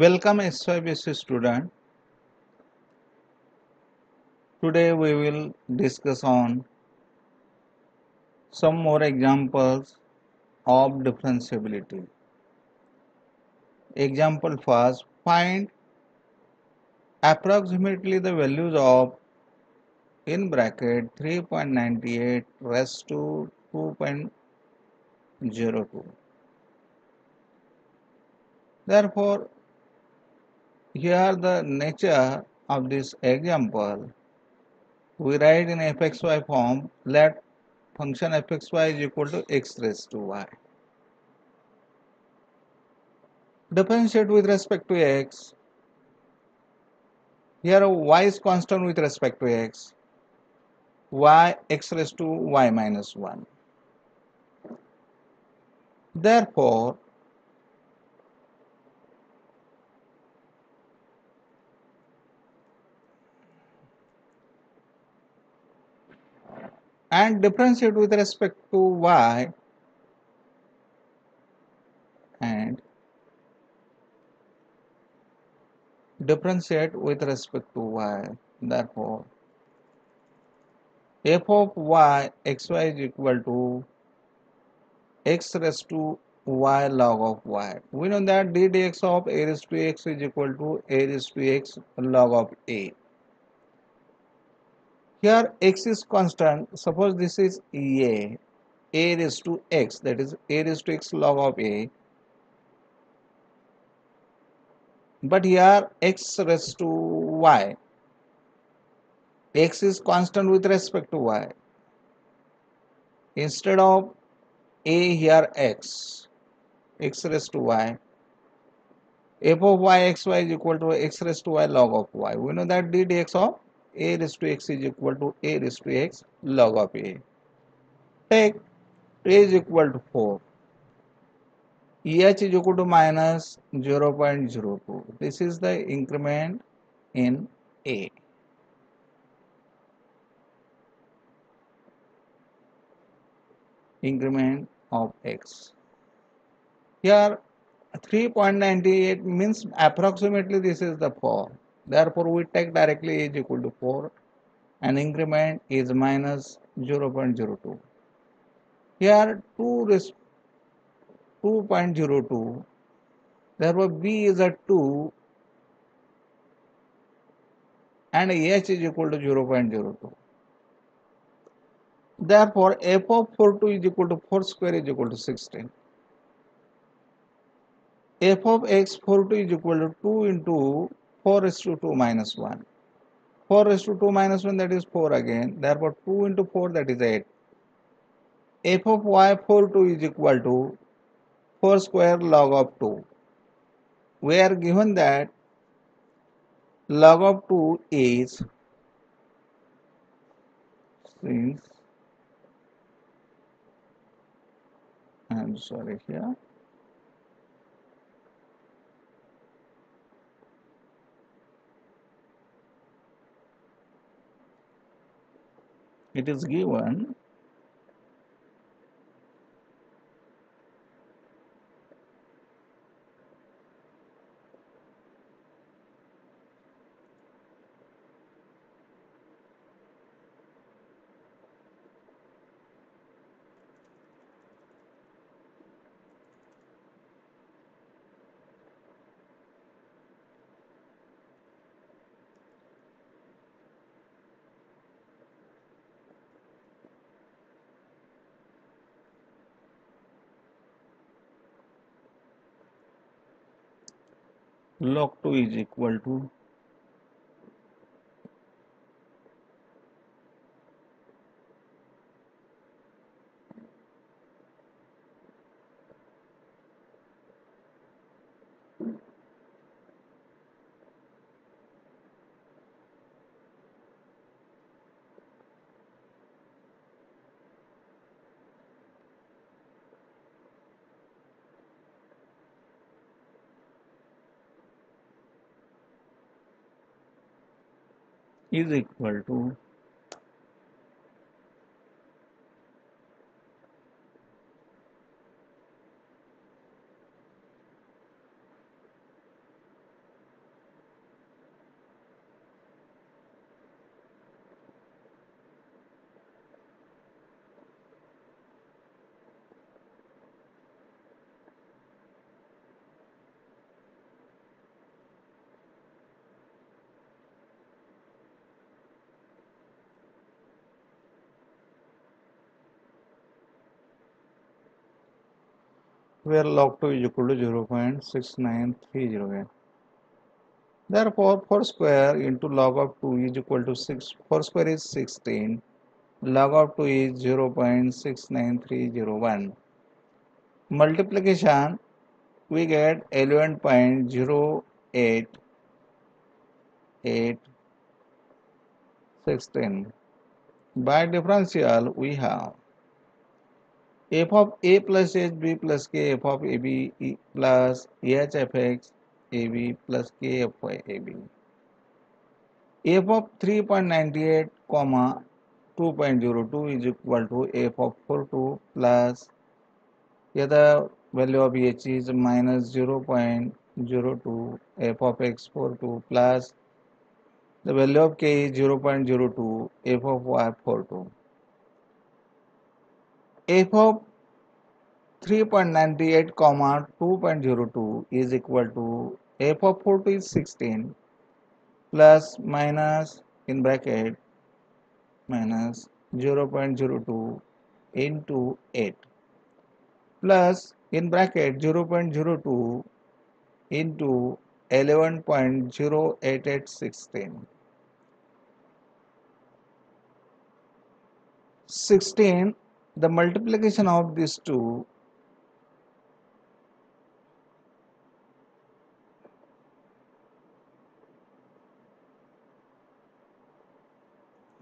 Welcome SYBC student. Today we will discuss on some more examples of differentiability. Example first, find approximately the values of in bracket 3.98 raised to 2.02. Therefore, here the nature of this example, we write in fxy form, let function fxy is equal to x raised to y. Differentiate with respect to x. Here y is constant with respect to x. Y x raised to y minus 1. Therefore, and differentiate with respect to y and differentiate with respect to y. Therefore, f of y xy is equal to x raised to y log of y. We know that d dx of a raised to x is equal to a raised to x log of a. Here x is constant. Suppose this is a raised to x, that is a raised to x log of a. But here x raised to y. X is constant with respect to y. Instead of a, here x raised to y. F of y xy is equal to x raised to y log of y. We know that d dx of a raised to x is equal to a raised to x log of a. Take a is equal to 4. EH is equal to minus 0.02. This is the increment in A. Increment of x. Here 3.98 means approximately this is the 4. Therefore, we take directly A is equal to 4 and increment is minus 0.02. Here 2.02. Therefore, B is a 2 and H is equal to 0.02. Therefore, f of 42 is equal to 4 square is equal to 16. F of x 42 is equal to 2 into 4 raised to 2 minus 1. 4 raised to 2 minus 1, that is 4 again. Therefore, 2 into 4, that is 8. F of y 42 is equal to 4 square log of 2. We are given that log of 2 is, since I am sorry here, it is given log 2 is equal to is equal to where log 2 is equal to 0.6930. Therefore, 4 square into log of 2 is equal to 6. 4 square is 16. Log of 2 is 0.69301. Multiplication, we get 11.08816. By differential, we have f of a plus h b plus k f of ab plus h f x ab plus k f y ab. F of 3.98 comma 2.02 is equal to f of 42 plus, here the value of h is minus 0.02, f of x 42 plus the value of k is 0.02, f of y 42. F of 3.98 comma 2.02 is equal to f of 40 is 16 plus minus in bracket minus 0.02 into 8 plus in bracket 0.02 into 11.08816. 16, the multiplication of these two,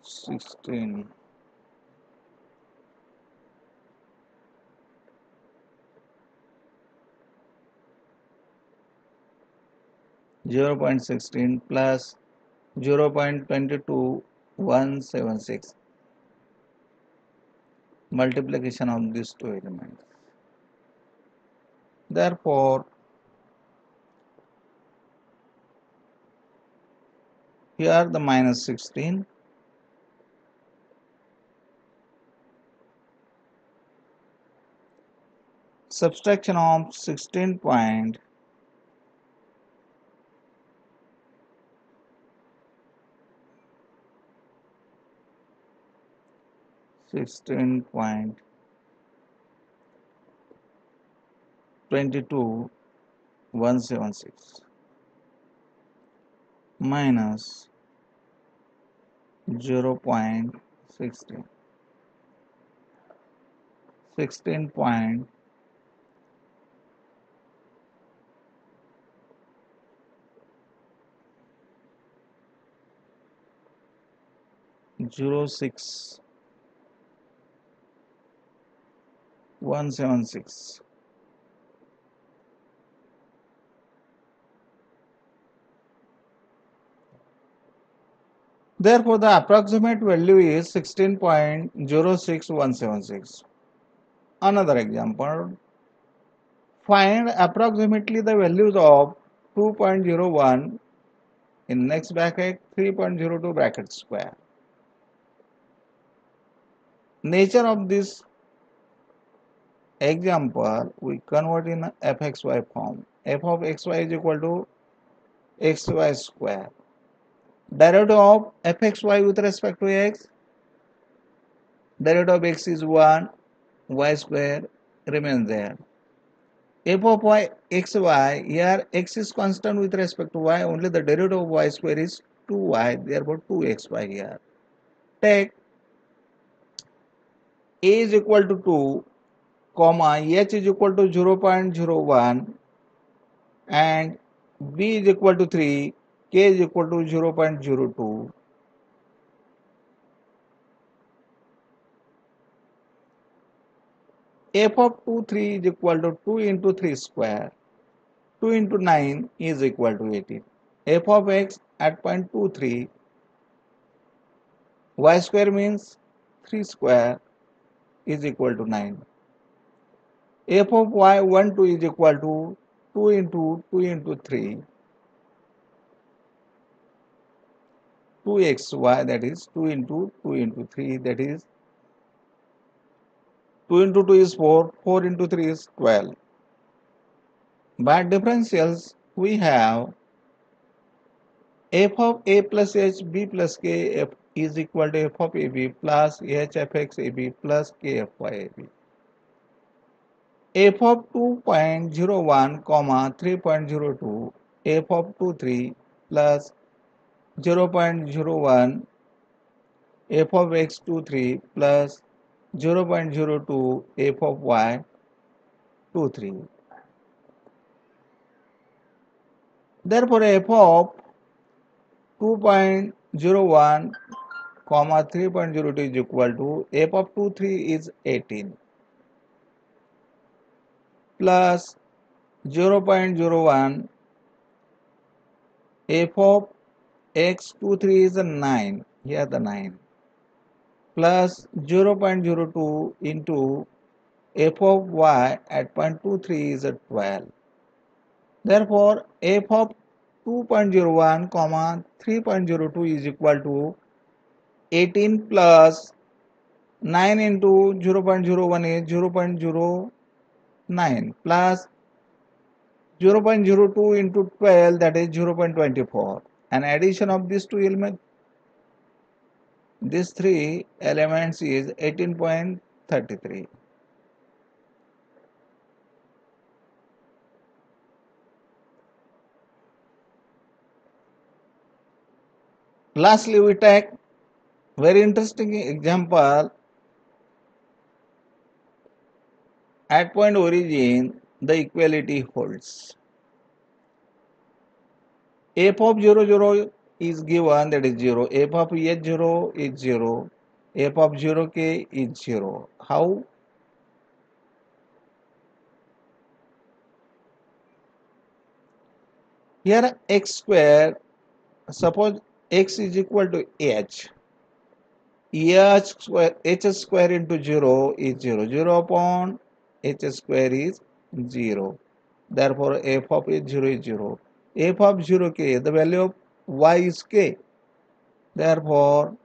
sixteen 0.16 plus 0.22176, multiplication of these two elements. Therefore, here the minus 16, subtraction of 16 point 16.22176 minus 0.16, 16.006 176. Therefore, the approximate value is 16.06176. Another example, find approximately the values of 2.01 in next bracket 3.02 bracket square. Nature of this example, we convert in fxy form. F of xy is equal to xy square. Derivative of fxy with respect to x, derivative of x is 1, y square remains there. F of y xy, here x is constant with respect to y, only the derivative of y square is 2y, therefore 2xy here. Take a is equal to 2, comma h is equal to 0.01 and b is equal to 3, k is equal to 0.02. F of 2, 3 is equal to 2 into 3 square. 2 into 9 is equal to 18. F of x at point 2, 3, y square means 3 square is equal to 9. F of y 1, 2 is equal to 2 into 2 into 3, 2xy, that is 2 into 2 into 3, that is 2 into 2 is 4, 4 into 3 is 12. By differentials, we have f of a plus h b plus k f is equal to f of ab plus h f x ab plus k f y ab. f of 2.01 comma 3.02 f of 23 plus 0.01 f of x23 plus 0.02 f of y23. Therefore, f of 2.01 comma 3.02 is equal to f of 23 is 18 plus 0.01 f of x23 is 9, here the 9, plus 0.02 into f of y at 0.23 is 12. Therefore, f of 2.01 comma 3.02 is equal to 18 plus 9 into 0.01 is 0.09 plus 0.02 into 12, that is 0.24, and addition of these two elements, these three elements is 18.33. Lastly, we take very interesting example. At point origin, the equality holds. F of 0, 0 is given, that is 0. F of h0 is 0. F of 0k is 0. How? Here x square, suppose x is equal to h. H square into 0 is 0. 0 upon h square is 0. Therefore, f of h0 is 0. F of 0k, the value of y is k. Therefore,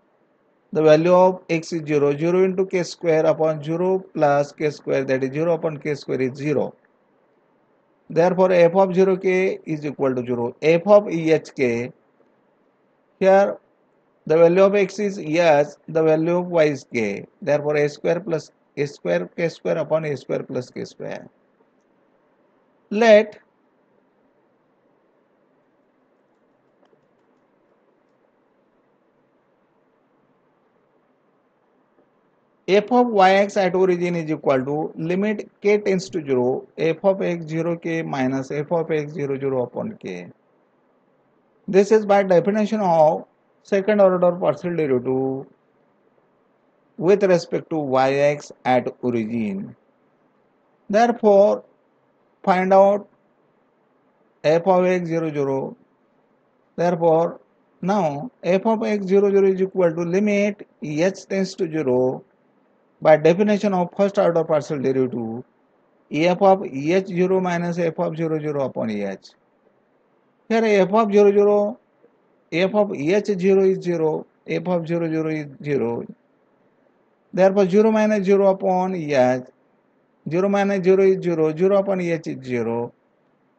the value of x is 0. 0 into k square upon 0 plus k square, that is 0 upon k square is 0. Therefore, f of 0k is equal to 0. F of ehk, here the value of x is h, the value of y is k. Therefore, a square plus a square k square upon a square plus k square. Let f of yx at origin is equal to limit k tends to 0 f of x 0k minus f of x 0 upon k. This is by definition of second order partial derivative with respect to yx at origin. Therefore, find out f of x 0. Therefore, now f of x 0 is equal to limit h tends to 0 by definition of first order partial derivative f of h0 minus f of 0 upon h. Here f of 0, f of h0 is 0, f of 0 is 0. Therefore, 0 minus 0 upon h, 0 minus 0 is 0, 0 upon h is 0.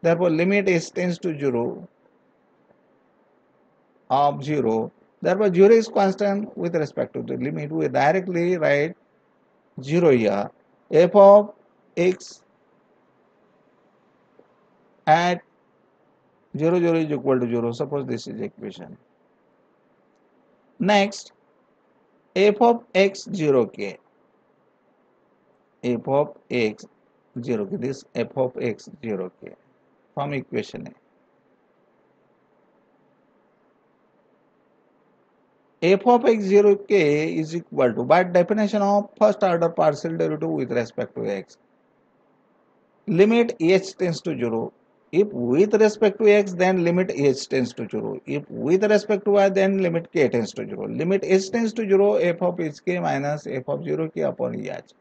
Therefore, limit h tends to 0 of 0. Therefore, 0 is constant with respect to the limit. We directly write 0 here. F of x at 0 is equal to 0. Suppose this is equation. Next, f of x 0k. F of x 0k. This f of x 0k from equation A. F of x 0k is equal to, by definition of first order partial derivative with respect to x, limit h tends to 0. If with respect to x, then limit h tends to 0. If with respect to y, then limit k tends to 0. Limit h tends to 0, f of hk minus f of 0k upon h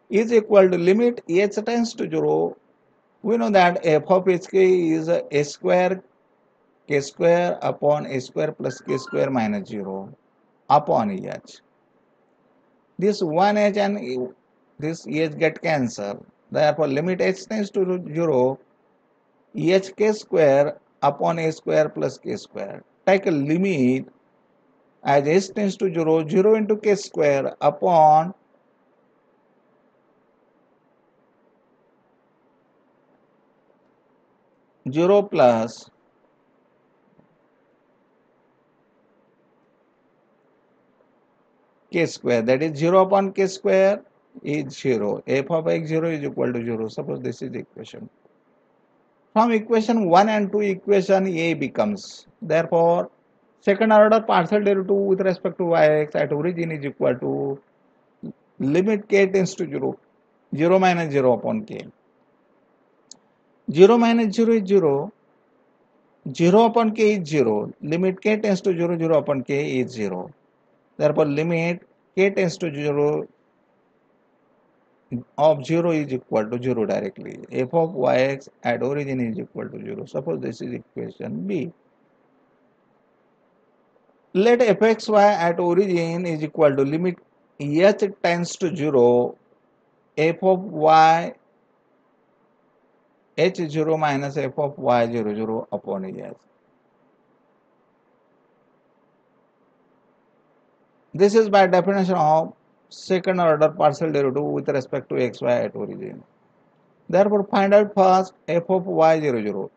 is equal to limit h tends to 0. We know that f of hk is a square k square upon a square plus k square minus 0 upon h. This 1h and this h get cancelled. Therefore, limit h tends to 0, hk square upon a square plus k square. Take a limit as h tends to 0, 0 into k square upon 0 plus k square, that is 0 upon k square is 0. F of x 0 is equal to 0. Suppose this is the equation. From equation 1 and 2, equation A becomes, therefore, second order partial derivative with respect to yx at origin is equal to limit k tends to 0, 0 minus 0 upon k. 0 minus 0 is 0, 0 upon k is 0, limit k tends to 0, 0 upon k is 0. Therefore, limit k tends to 0 of 0 is equal to 0 directly. F of yx at origin is equal to 0. Suppose this is equation B. Let fxy at origin is equal to limit h tends to 0, f of y h0 minus f of y00 upon h. This is by definition of second order partial derivative with respect to xy at origin. Therefore, find out first f of y00.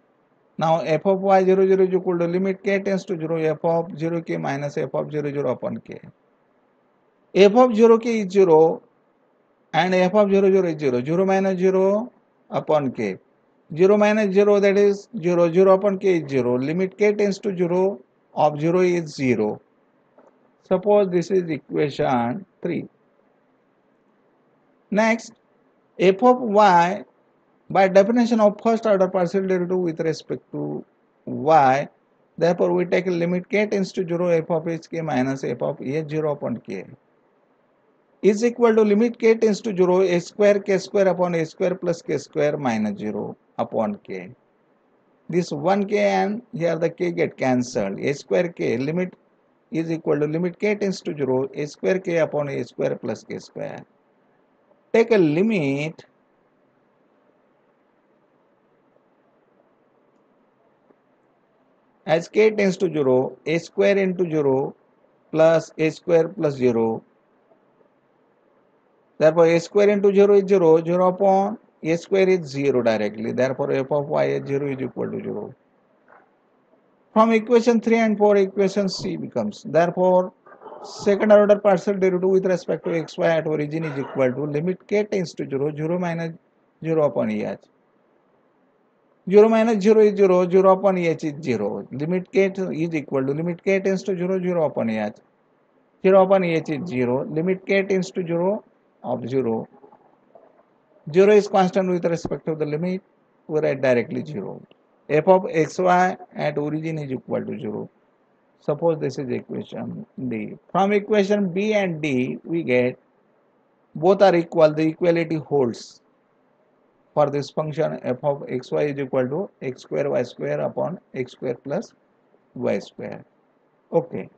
Now, f of y00 is equal to limit k tends to 0, f of 0k minus f of 00 upon k. F of 0k is 0 and f of 00 is 0. 0 minus 0 upon k. 0 minus 0, that is 0. 0 upon k is 0. Limit k tends to 0 of 0 is 0. Suppose this is equation 3. Next, f of y, by definition of first order partial derivative with respect to y, therefore we take limit k tends to 0, f of hk minus f of h0 upon k is equal to limit k tends to 0, h square k square upon h square plus k square minus 0 upon k. This 1k and here the k get cancelled. H square k limit is equal to limit k tends to 0, h square k upon h square plus k square. Take a limit as k tends to 0, h square into 0 plus h square plus 0. Therefore, h square into 0 is 0, 0 upon h square is 0 directly. Therefore, f of y at 0 is equal to 0. From equation 3 and 4, equation C becomes, therefore, second order partial derivative with respect to xy at origin is equal to limit k tends to 0, 0 minus 0 upon h. 0 minus 0 is 0, 0 upon h is 0. Limit k is equal to limit k tends to 0, 0 upon h. 0 upon h is 0. Limit k tends to 0 of 0. 0 is constant with respect to the limit. We write directly 0. F of xy at origin is equal to 0. Suppose this is equation D. From equation B and D, we get both are equal. The equality holds for this function f of xy is equal to x square y square upon x square plus y square. Okay.